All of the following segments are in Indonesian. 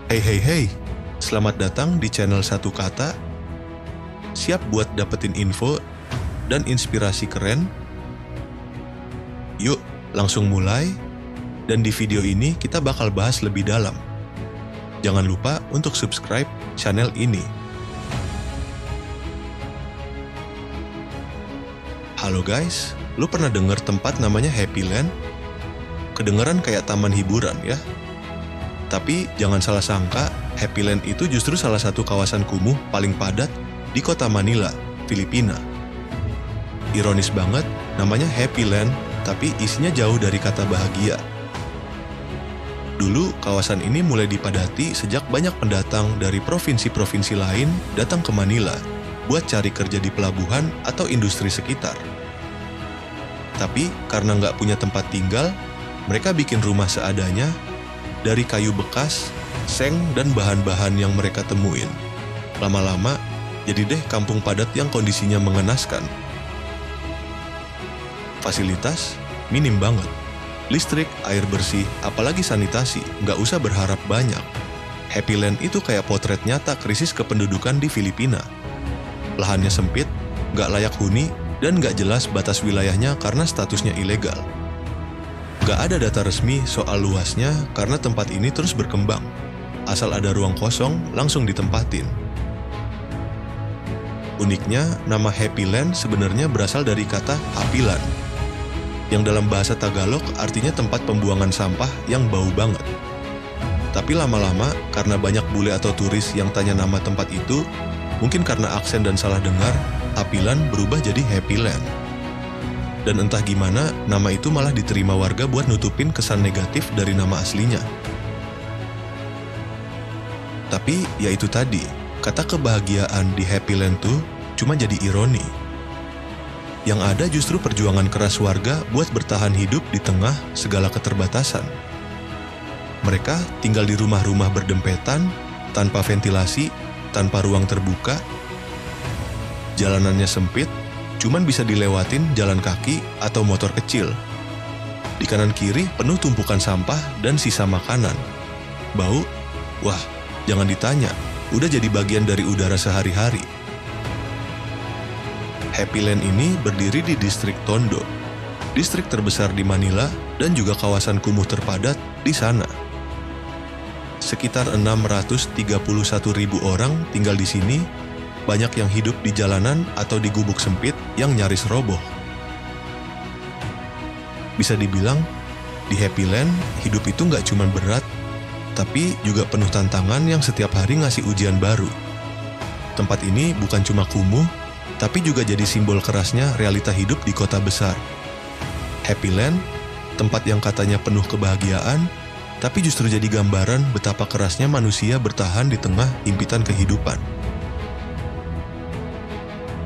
Hey, selamat datang di channel Satu Kata. Siap buat dapetin info dan inspirasi keren? Yuk, langsung mulai. Dan di video ini kita bakal bahas lebih dalam. Jangan lupa untuk subscribe channel ini. Halo guys, lu pernah denger tempat namanya Happy Land? Kedengeran kayak taman hiburan ya? Tapi jangan salah sangka, Happy Land itu justru salah satu kawasan kumuh paling padat di kota Manila, Filipina. Ironis banget, namanya Happy Land, tapi isinya jauh dari kata bahagia. Dulu, kawasan ini mulai dipadati sejak banyak pendatang dari provinsi-provinsi lain datang ke Manila buat cari kerja di pelabuhan atau industri sekitar. Tapi karena nggak punya tempat tinggal, mereka bikin rumah seadanya dari kayu bekas, seng, dan bahan-bahan yang mereka temuin. Lama-lama, jadi deh kampung padat yang kondisinya mengenaskan. Fasilitas minim banget. Listrik, air bersih, apalagi sanitasi, nggak usah berharap banyak. Happy Land itu kayak potret nyata krisis kependudukan di Filipina. Lahannya sempit, nggak layak huni, dan nggak jelas batas wilayahnya karena statusnya ilegal. Nggak ada data resmi soal luasnya karena tempat ini terus berkembang. Asal ada ruang kosong, langsung ditempatin. Uniknya, nama Happy Land sebenarnya berasal dari kata hapilan, yang dalam bahasa Tagalog artinya tempat pembuangan sampah yang bau banget. Tapi lama-lama, karena banyak bule atau turis yang tanya nama tempat itu, mungkin karena aksen dan salah dengar, hapilan berubah jadi Happy Land. Dan entah gimana, nama itu malah diterima warga buat nutupin kesan negatif dari nama aslinya. Tapi ya itu tadi, kata kebahagiaan di Happy Land tuh cuma jadi ironi. Yang ada justru perjuangan keras warga buat bertahan hidup di tengah segala keterbatasan. Mereka tinggal di rumah-rumah berdempetan, tanpa ventilasi, tanpa ruang terbuka. Jalanannya sempit, cuman bisa dilewatin jalan kaki atau motor kecil. Di kanan kiri penuh tumpukan sampah dan sisa makanan. Bau? Wah, jangan ditanya, udah jadi bagian dari udara sehari-hari. Happy Land ini berdiri di distrik Tondo, distrik terbesar di Manila dan juga kawasan kumuh terpadat di sana. Sekitar 631.000 orang tinggal di sini. Banyak yang hidup di jalanan atau di gubuk sempit yang nyaris roboh. Bisa dibilang, di Happy Land, hidup itu nggak cuma berat, tapi juga penuh tantangan yang setiap hari ngasih ujian baru. Tempat ini bukan cuma kumuh, tapi juga jadi simbol kerasnya realita hidup di kota besar. Happy Land, tempat yang katanya penuh kebahagiaan, tapi justru jadi gambaran betapa kerasnya manusia bertahan di tengah himpitan kehidupan.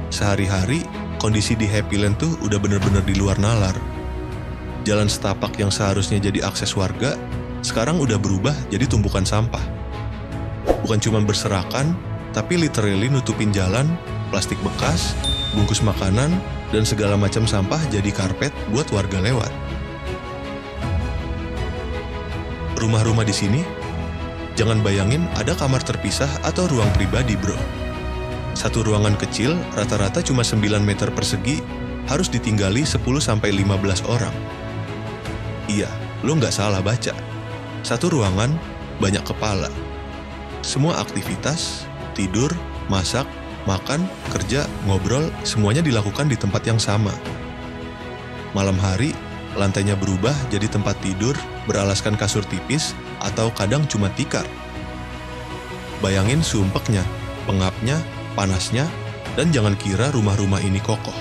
Sehari-hari, kondisi di Happy Land tuh udah bener-bener di luar nalar. Jalan setapak yang seharusnya jadi akses warga, sekarang udah berubah jadi tumpukan sampah. Bukan cuma berserakan, tapi literally nutupin jalan, plastik bekas, bungkus makanan, dan segala macam sampah jadi karpet buat warga lewat. Rumah-rumah di sini, jangan bayangin ada kamar terpisah atau ruang pribadi, bro. Satu ruangan kecil, rata-rata cuma 9 meter persegi, harus ditinggali 10-15 orang. Iya, lo nggak salah baca. Satu ruangan, banyak kepala. Semua aktivitas, tidur, masak, makan, kerja, ngobrol, semuanya dilakukan di tempat yang sama. Malam hari, lantainya berubah jadi tempat tidur, beralaskan kasur tipis, atau kadang cuma tikar. Bayangin sumpeknya, pengapnya, panasnya, dan jangan kira rumah-rumah ini kokoh.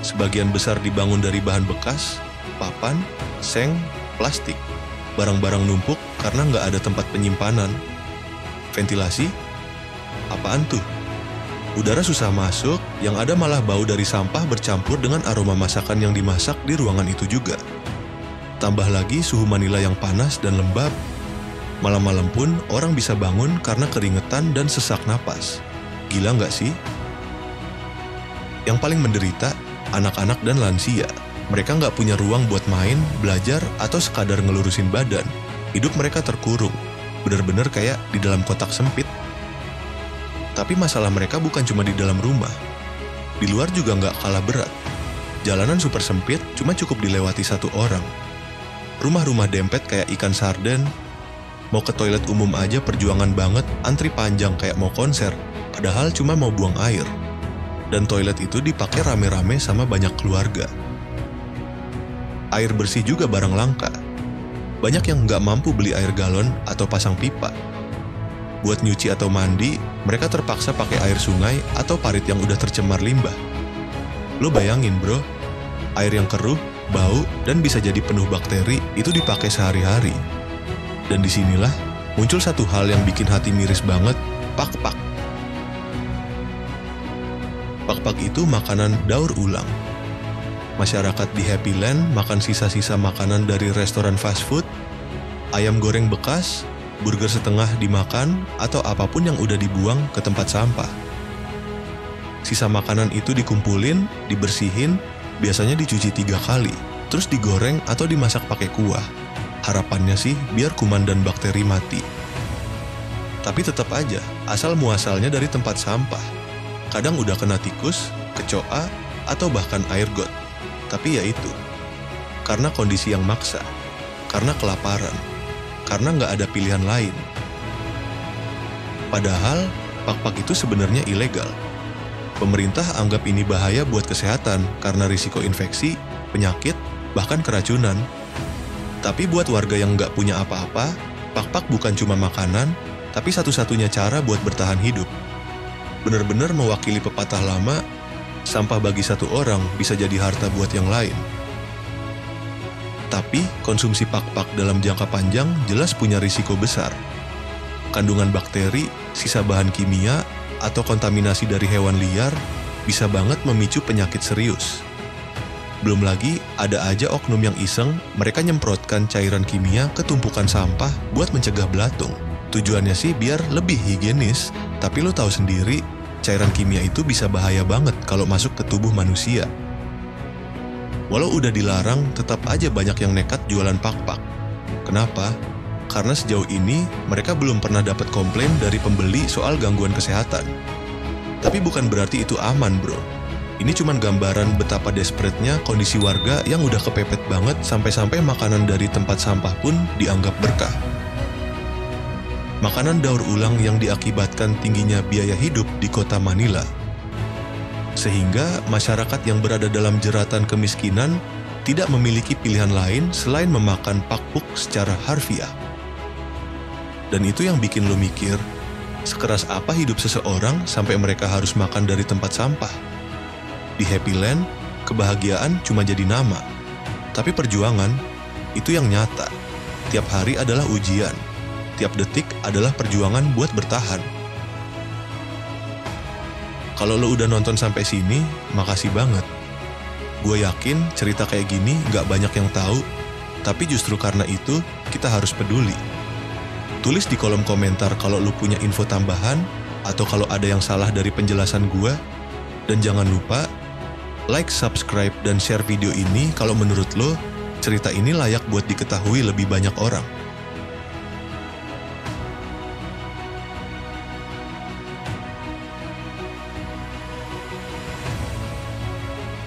Sebagian besar dibangun dari bahan bekas, papan, seng, plastik. Barang-barang numpuk karena nggak ada tempat penyimpanan. Ventilasi? Apaan tuh? Udara susah masuk, yang ada malah bau dari sampah bercampur dengan aroma masakan yang dimasak di ruangan itu juga. Tambah lagi suhu Manila yang panas dan lembab. Malam-malam pun orang bisa bangun karena keringetan dan sesak napas. Gila nggak sih? Yang paling menderita, anak-anak dan lansia. Mereka nggak punya ruang buat main, belajar, atau sekadar ngelurusin badan. Hidup mereka terkurung. bener-bener kayak di dalam kotak sempit. Tapi masalah mereka bukan cuma di dalam rumah. Di luar juga nggak kalah berat. Jalanan super sempit cuma cukup dilewati satu orang. Rumah-rumah dempet kayak ikan sarden. Mau ke toilet umum aja perjuangan banget, antri panjang kayak mau konser, padahal cuma mau buang air. Dan toilet itu dipakai rame-rame sama banyak keluarga. Air bersih juga barang langka. Banyak yang nggak mampu beli air galon atau pasang pipa. Buat nyuci atau mandi, mereka terpaksa pakai air sungai atau parit yang udah tercemar limbah. Lo bayangin bro, air yang keruh, bau, dan bisa jadi penuh bakteri itu dipakai sehari-hari. Dan disinilah muncul satu hal yang bikin hati miris banget, pak-pak. Pak-pak itu makanan daur ulang. Masyarakat di Happy Land makan sisa-sisa makanan dari restoran fast food, ayam goreng bekas, burger setengah dimakan, atau apapun yang udah dibuang ke tempat sampah. Sisa makanan itu dikumpulin, dibersihin, biasanya dicuci 3 kali, terus digoreng atau dimasak pakai kuah. Harapannya sih biar kuman dan bakteri mati. Tapi tetap aja, asal muasalnya dari tempat sampah. Kadang udah kena tikus, kecoa, atau bahkan air got. Tapi ya itu, karena kondisi yang maksa, karena kelaparan, karena nggak ada pilihan lain. Padahal, pak-pak itu sebenarnya ilegal. Pemerintah anggap ini bahaya buat kesehatan karena risiko infeksi, penyakit, bahkan keracunan. Tapi buat warga yang nggak punya apa-apa, pak-pak bukan cuma makanan, tapi satu-satunya cara buat bertahan hidup. Bener-bener mewakili pepatah lama, sampah bagi satu orang bisa jadi harta buat yang lain. Tapi konsumsi pak-pak dalam jangka panjang jelas punya risiko besar. Kandungan bakteri, sisa bahan kimia, atau kontaminasi dari hewan liar bisa banget memicu penyakit serius. Belum lagi ada aja oknum yang iseng mereka nyemprotkan cairan kimia ke tumpukan sampah buat mencegah belatung. Tujuannya sih biar lebih higienis, tapi lo tahu sendiri cairan kimia itu bisa bahaya banget kalau masuk ke tubuh manusia. Walau udah dilarang, tetap aja banyak yang nekat jualan pak-pak. Kenapa? Karena sejauh ini mereka belum pernah dapat komplain dari pembeli soal gangguan kesehatan. Tapi bukan berarti itu aman bro. Ini cuman gambaran betapa desperate-nya kondisi warga yang udah kepepet banget sampai-sampai makanan dari tempat sampah pun dianggap berkah. Makanan daur ulang yang diakibatkan tingginya biaya hidup di kota Manila. Sehingga masyarakat yang berada dalam jeratan kemiskinan tidak memiliki pilihan lain selain memakan pakpuk secara harfiah. Dan itu yang bikin lo mikir, sekeras apa hidup seseorang sampai mereka harus makan dari tempat sampah? Di Happy Land, kebahagiaan cuma jadi nama. Tapi perjuangan, itu yang nyata. Tiap hari adalah ujian. Tiap detik adalah perjuangan buat bertahan. Kalau lo udah nonton sampai sini, makasih banget. Gue yakin cerita kayak gini gak banyak yang tahu, tapi justru karena itu kita harus peduli. Tulis di kolom komentar kalau lo punya info tambahan, atau kalau ada yang salah dari penjelasan gue. Dan jangan lupa, like, subscribe, dan share video ini kalau menurut lo, cerita ini layak buat diketahui lebih banyak orang.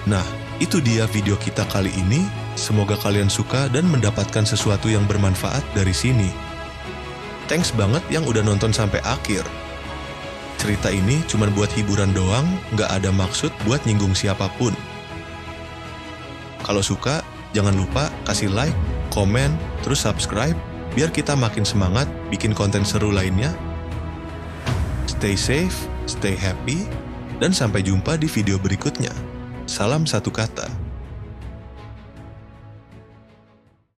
Nah, itu dia video kita kali ini. Semoga kalian suka dan mendapatkan sesuatu yang bermanfaat dari sini. Thanks banget yang udah nonton sampai akhir. Cerita ini cuma buat hiburan doang, nggak ada maksud buat nyinggung siapapun. Kalau suka, jangan lupa kasih like, komen, terus subscribe, biar kita makin semangat bikin konten seru lainnya. Stay safe, stay happy, dan sampai jumpa di video berikutnya. Salam satu kata.